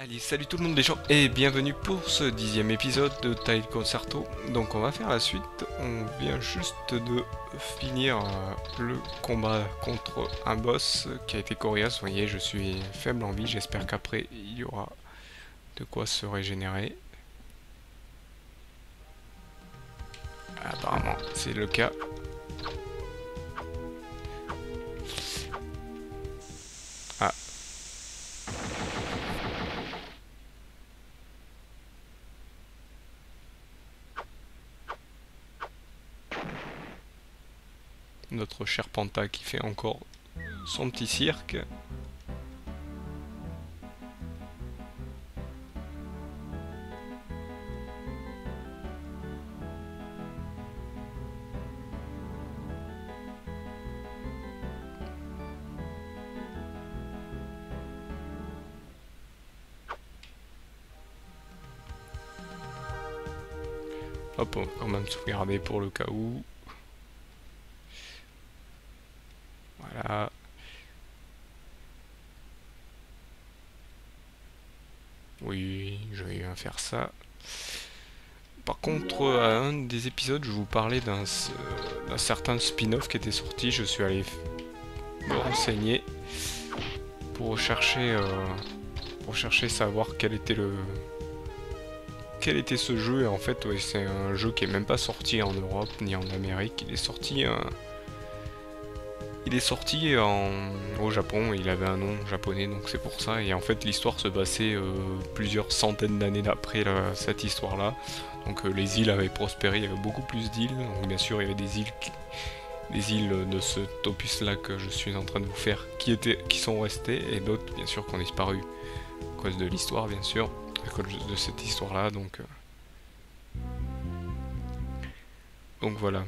Allez, salut tout le monde les gens et bienvenue pour ce 10e épisode de Tile Concerto. Donc on va faire la suite, on vient juste de finir le combat contre un boss qui a été coriace. Vous voyez, je suis faible en vie, j'espère qu'après il y aura de quoi se régénérer. Apparemment c'est le cas. Ah. Notre cher Panta qui fait encore son petit cirque. Hop, on va quand même sauvegarder pour le cas où. Voilà. Oui, je vais bien faire ça. Par contre, à un des épisodes, je vous parlais d'un certain spin-off qui était sorti. Je suis allé me renseigner pour chercher savoir quel était ce jeu. Et en fait, ouais, c'est un jeu qui est même pas sorti en Europe ni en Amérique. Il est sorti au Japon. Il avait un nom japonais, donc c'est pour ça. Et en fait, l'histoire se passait plusieurs centaines d'années d'après cette histoire-là. Donc les îles avaient prospéré, il y avait beaucoup plus d'îles. Donc bien sûr, il y avait des îles de cet opus-là que je suis en train de vous faire qui sont restées, et d'autres bien sûr qui ont disparu à cause de l'histoire, bien sûr, à cause de cette histoire-là. Donc voilà.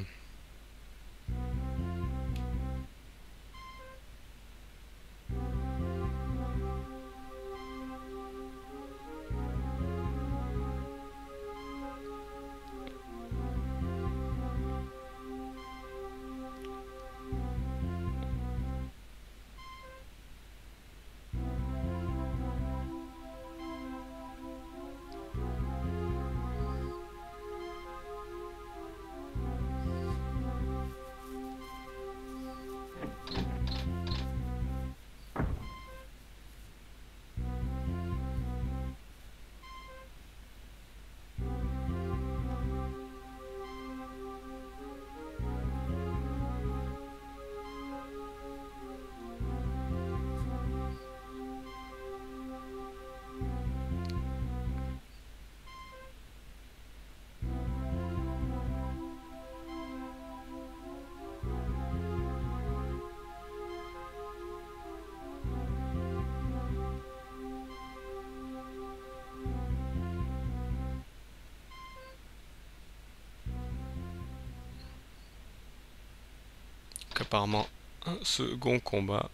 Apparemment un second combat.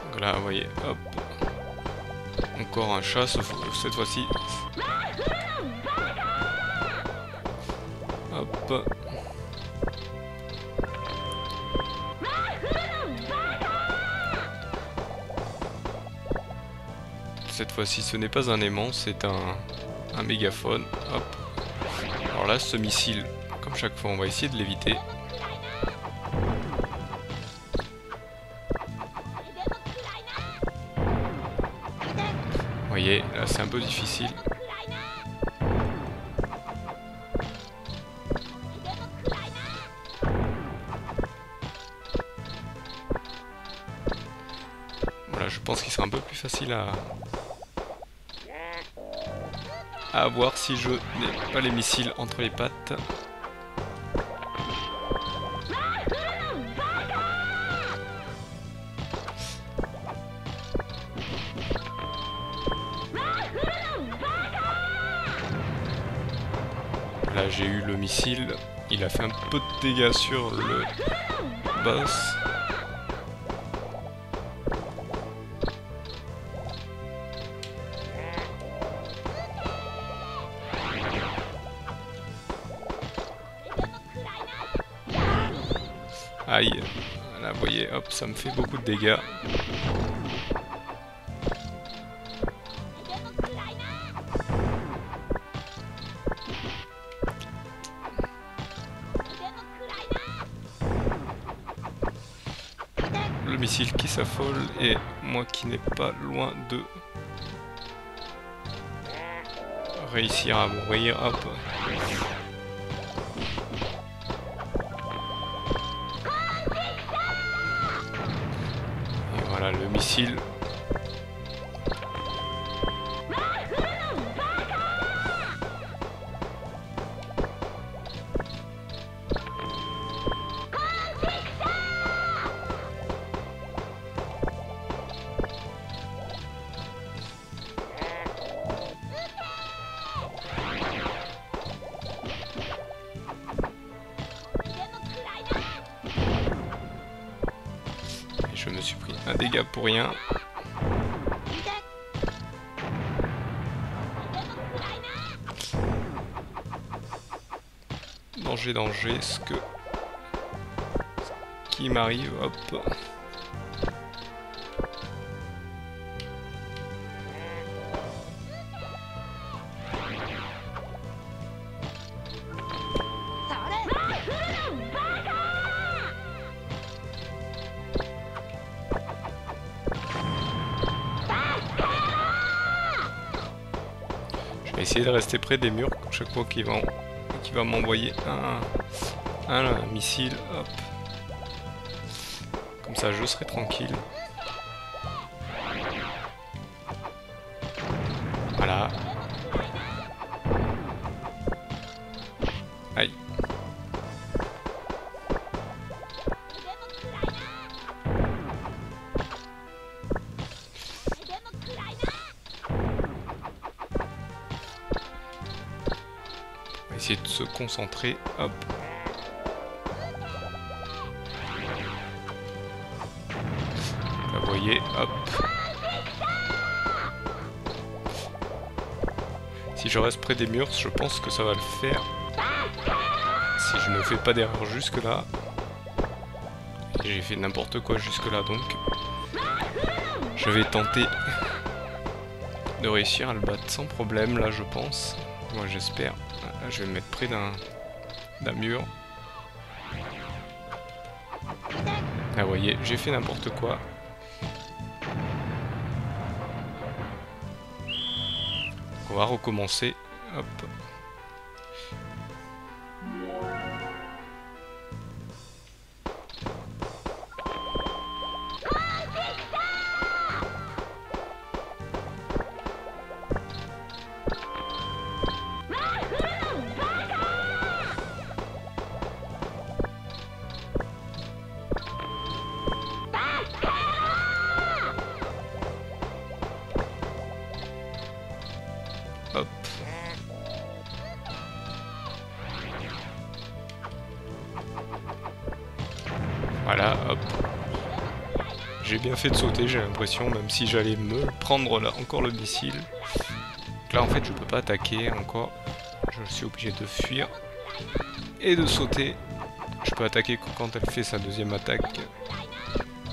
Donc là, vous voyez, hop. Encore un chat, sauf cette fois-ci. Hop. Cette fois-ci, ce n'est pas un aimant, c'est un mégaphone. Hop. Alors là, ce missile, comme chaque fois, on va essayer de l'éviter. Vous voyez, là c'est un peu difficile. Voilà, je pense qu'il sera un peu plus facile à avoir si je n'ai pas les missiles entre les pattes. Là j'ai eu le missile, il a fait un peu de dégâts sur le boss. vous voyez, hop, ça me fait beaucoup de dégâts. Le missile qui s'affole et moi qui n'ai pas loin de réussir à mourir. Hop. Et voilà le missile. Je me suis pris un dégât pour rien. Danger, danger, ce qui m'arrive, hop. Je vais essayer de rester près des murs chaque fois qu'il va m'envoyer un missile. Hop. Comme ça je serai tranquille. Voilà. Aïe. Essayer de se concentrer, hop. Là, vous voyez, hop. Si je reste près des murs, je pense que ça va le faire. Si je ne fais pas d'erreur jusque là. J'ai fait n'importe quoi jusque là, donc je vais tenter de réussir à le battre sans problème, là je pense. Moi j'espère. Là je vais me mettre près d'un mur. Là vous voyez, j'ai fait n'importe quoi. On va recommencer. Hop. Hop. Voilà, hop. J'ai bien fait de sauter, j'ai l'impression, même si j'allais me prendre là encore le missile. Donc là en fait je peux pas attaquer encore. Je suis obligé de fuir et de sauter. Je peux attaquer que quand elle fait sa deuxième attaque.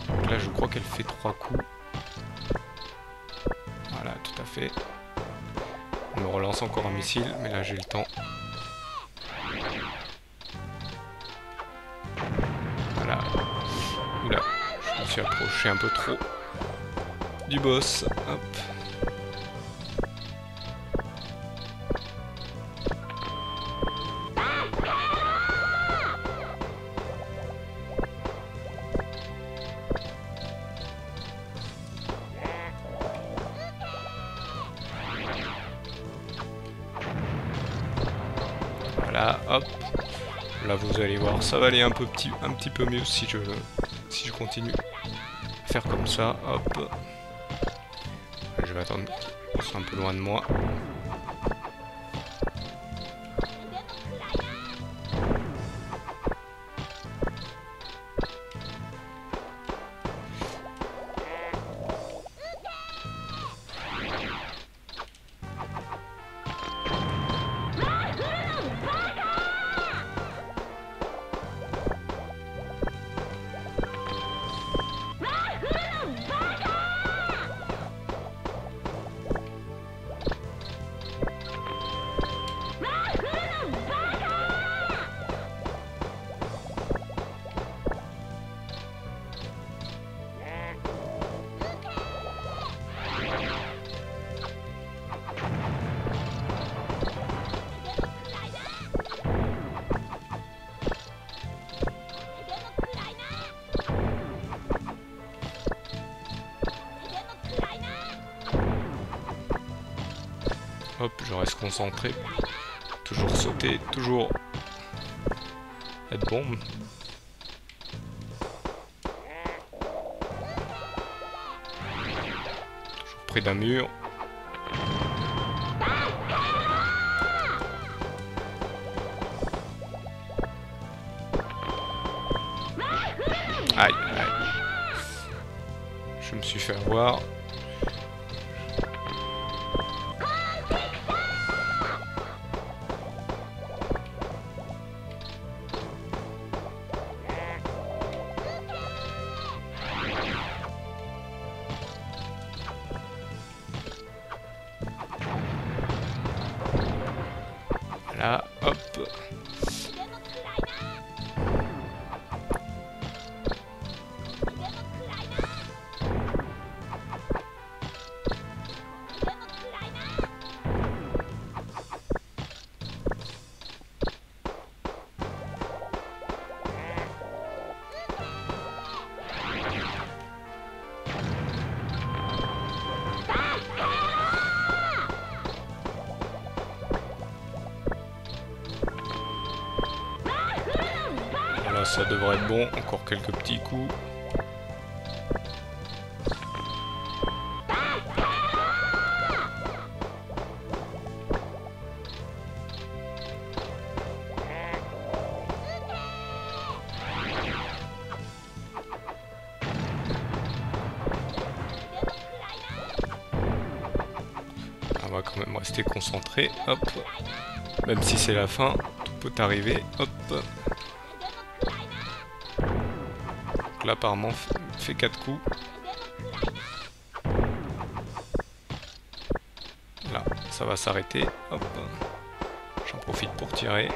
Donc là je crois qu'elle fait 3 coups. Voilà, tout à fait. On me relance encore un missile, mais là j'ai le temps. Voilà. Oula, je me suis approché un peu trop du boss. Hop. Voilà, hop. Là vous allez voir, ça va aller un petit peu mieux si je continue à faire comme ça, hop. Je vais attendre qu'ils soient un peu loin de moi. Hop, je reste concentré. Toujours sauter, toujours être bon. Toujours près d'un mur. Aïe, aïe. Je me suis fait avoir. Voilà, hop. Voilà, ça devrait être bon. Encore quelques petits coups. On va quand même rester concentré. Hop. Même si c'est la fin, tout peut arriver. Hop. Là apparemment fait 4 coups. Là, ça va s'arrêter. Hop. J'en profite pour tirer.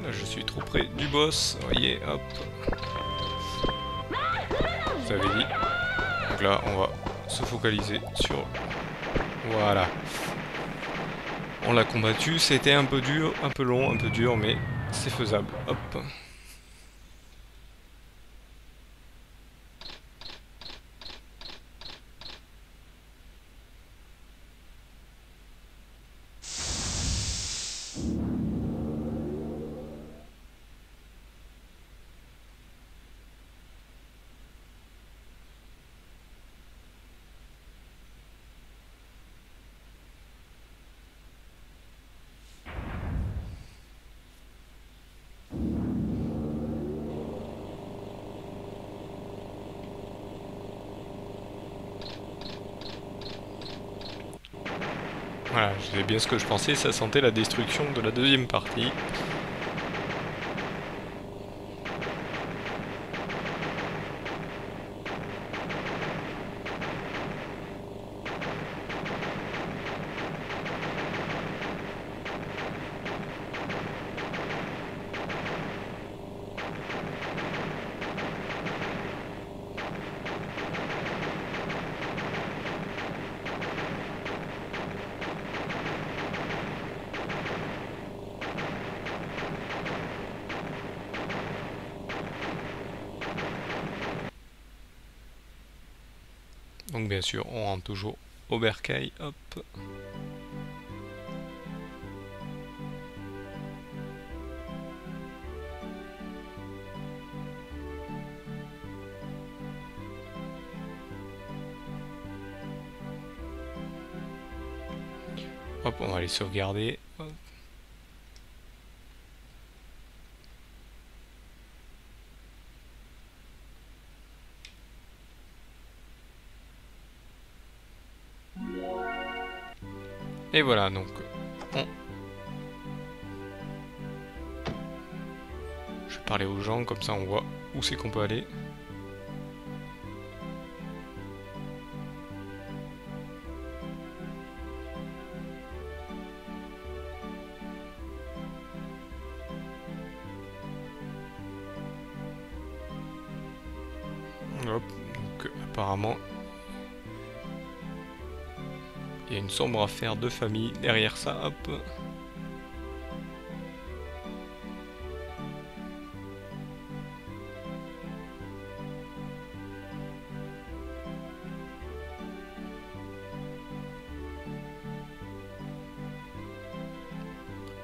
Là je suis trop près du boss. Vous voyez, hop. Vous avez dit. Donc là on va se focaliser sur... Voilà. On l'a combattu, c'était un peu dur, un peu long, un peu dur, mais c'est faisable. Hop. Voilà, c'est bien ce que je pensais, ça sentait la destruction de la deuxième partie. Donc bien sûr, on rentre toujours au bercail, hop. Hop, on va aller sauvegarder. Hop. Et voilà, donc je vais parler aux gens, comme ça on voit où c'est qu'on peut aller. Hop, donc apparemment il y a une sombre affaire de famille derrière ça, hop.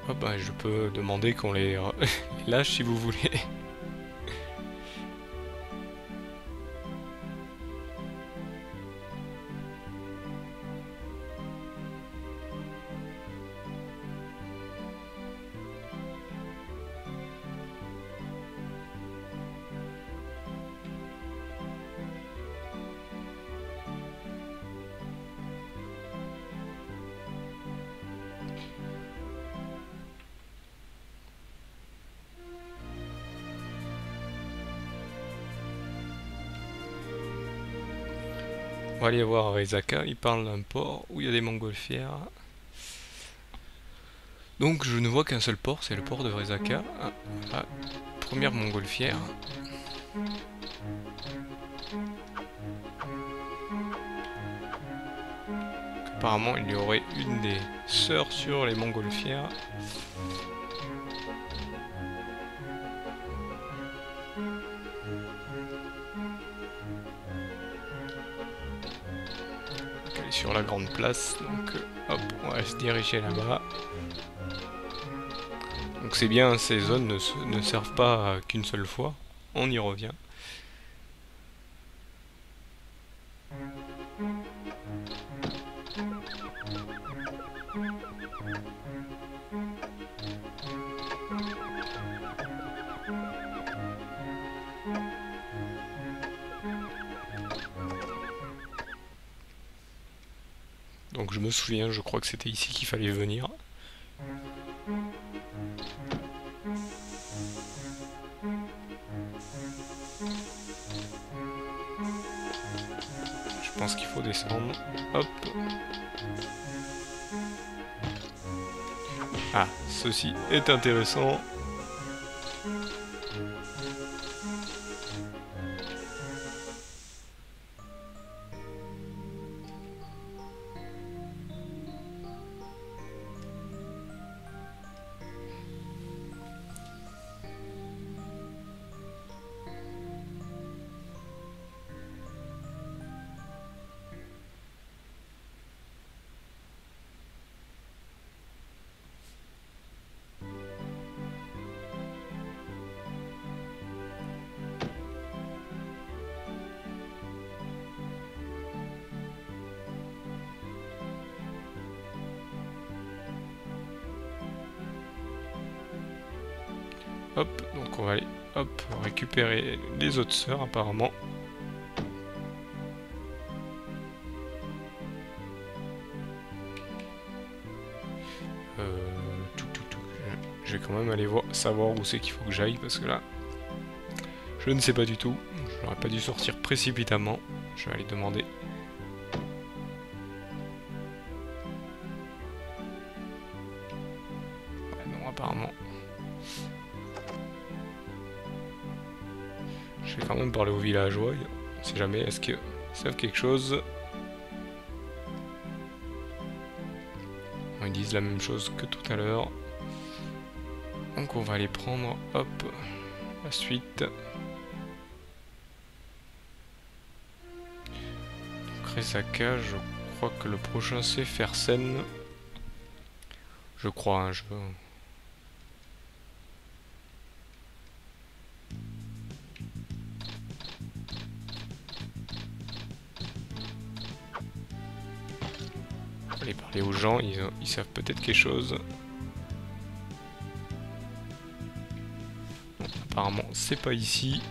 Oh bah, je peux demander qu'on les lâche si vous voulez. On va aller voir Rezaka, il parle d'un port où il y a des montgolfières. Donc je ne vois qu'un seul port, c'est le port de Rezaka. Ah, ah, première montgolfière. Apparemment il y aurait une des sœurs sur les montgolfières. Elle est sur la grande place, donc hop, on va se diriger là-bas. Donc c'est bien, ces zones ne servent pas qu'une seule fois, on y revient. Donc je me souviens, je crois que c'était ici qu'il fallait venir. Je pense qu'il faut descendre. Hop. Ah, ceci est intéressant. Hop, donc on va aller hop, récupérer les autres sœurs apparemment. Je vais quand même aller savoir où c'est qu'il faut que j'aille parce que là, je ne sais pas du tout. Je n'aurais pas dû sortir précipitamment. Je vais aller demander. Ouais, non, apparemment. Je vais quand même parler aux villageois. On sait jamais, est-ce qu'ils savent quelque chose? Ils disent la même chose que tout à l'heure. Donc on va aller prendre, hop, la suite. Donc Rezaka, je crois que le prochain c'est Fersen. Je crois, hein, aller parler aux gens, ils savent peut-être quelque chose. Bon, apparemment, c'est pas ici.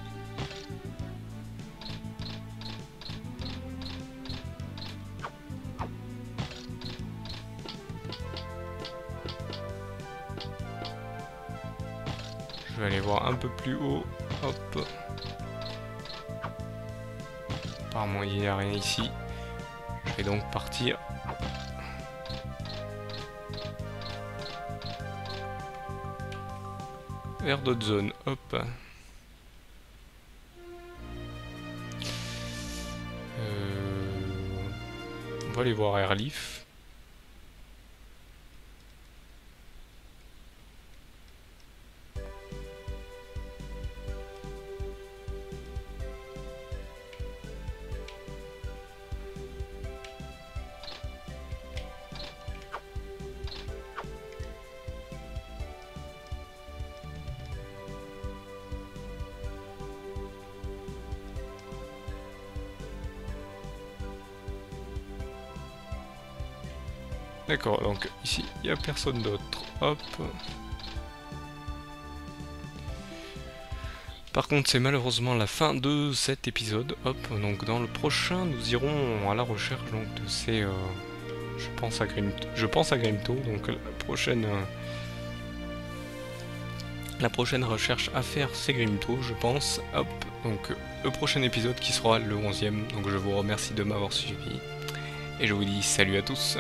Je vais aller voir un peu plus haut. Hop. Apparemment, il n'y a rien ici. Je vais donc partir. Vers d'autres zones, hop. On va aller voir Airleaf. D'accord, donc ici, il n'y a personne d'autre. Hop. Par contre, c'est malheureusement la fin de cet épisode. Hop, donc dans le prochain, nous irons à la recherche donc, de ces... je pense à Grimto, donc la prochaine recherche à faire, c'est Grimto, je pense. Hop, donc le prochain épisode qui sera le 11e. Donc je vous remercie de m'avoir suivi. Et je vous dis salut à tous.